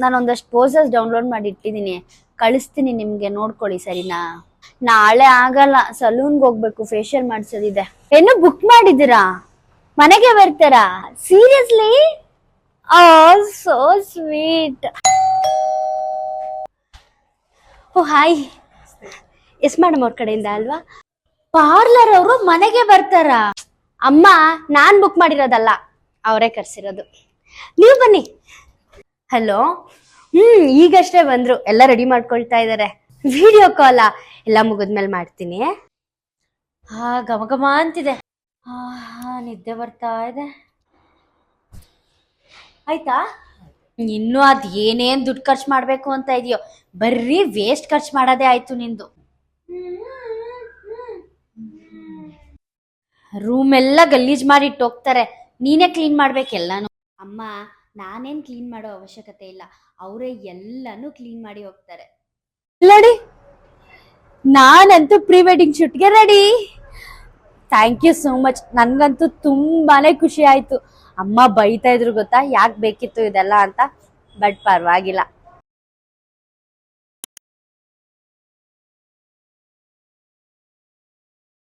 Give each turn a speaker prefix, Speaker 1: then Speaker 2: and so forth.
Speaker 1: ನಾನೊಂದಷ್ಟು possess download ಮಾಡಿ ಇಟ್ಟಿದ್ದೀನಿ, ಕಳಿಸ್ತೀನಿ ನಿಮ್ಗೆ, ನೋಡ್ಕೊಳ್ಳಿ ಸರಿನಾ. ನಾಳೆ ಆಗಲ್ಲ, ಸಲೂನ್ಗೆ ಹೋಗ್ಬೇಕು, ಫೇಶಿಯಲ್ ಮಾಡ್ಸೋದಿದೆ. ಏನು ಬುಕ್ ಮಾಡಿದ್ದೀರಾ? ಮನೆಗೆ ಬರ್ತಾರಾ? Seriously? So sweet. Oh hi. Yes madam ಅವ್ರ ಕಡೆಯಿಂದ ಅಲ್ವಾ? ಪಾರ್ಲರ್ ಅವರು ಮನೆಗೆ ಬರ್ತಾರ? ಅಮ್ಮ, ನಾನ್ ಬುಕ್ ಮಾಡಿರೋದಲ್ಲ, ಅವರೇ ಕರ್ಸಿರೋದು. ನೀವು ಬನ್ನಿ. ಹಲೋ. ಈಗಷ್ಟೇ ಬಂದ್ರು, ಎಲ್ಲ ರೆಡಿ ಮಾಡ್ಕೊಳ್ತಾ ಇದಾರೆ. ವಿಡಿಯೋ ಕಾಲ ಎಲ್ಲ ಮುಗಿದ್ಮೇಲೆ ಮಾಡ್ತೀನಿ. ಘಮ ಘಮ ಅಂತಿದೆ. ನಿದ್ದೆ ಬರ್ತಾ ಇದೆ. ಆಯ್ತಾ? ಇನ್ನು ಅದ್ ಏನೇನ್ ದುಡ್ಡು ಖರ್ಚು ಮಾಡ್ಬೇಕು ಅಂತ ಇದೆಯೋ, ಬರ್ರಿ ವೇಸ್ಟ್ ಖರ್ಚು ಮಾಡೋದೇ ಆಯ್ತು ನಿಂದು. ರೂಮ್ ಎಲ್ಲ ಗಲೀಜ್ ಮಾಡಿ ಇಟ್ಟೋಗ್ತಾರೆ, ನೀನೇ ಕ್ಲೀನ್ ಮಾಡ್ಬೇಕೆಲ್ಲಾನು. ಅಮ್ಮ, ನಾನೇನ್ ಕ್ಲೀನ್ ಮಾಡೋ ಅವಶ್ಯಕತೆ ಇಲ್ಲ, ಅವರೇ ಎಲ್ಲಾನು ಕ್ಲೀನ್ ಮಾಡಿ ಹೋಗ್ತಾರೆ. ನೋಡಿ, ನಾನಂತೂ ಪ್ರೀ ವೆಡ್ಡಿಂಗ್ ಶೂಟ್ಗೆ ready. Thank you so much. ನನ್ಗಂತೂ ತುಂಬಾನೇ ಖುಷಿ ಆಯ್ತು. ಅಮ್ಮ ಬೈತಾ ಇದ್ರು ಗೊತ್ತಾ, ಯಾಕೆ ಬೇಕಿತ್ತು ಇದೆಲ್ಲ ಅಂತ, ಬಟ್ ಪರವಾಗಿಲ್ಲ.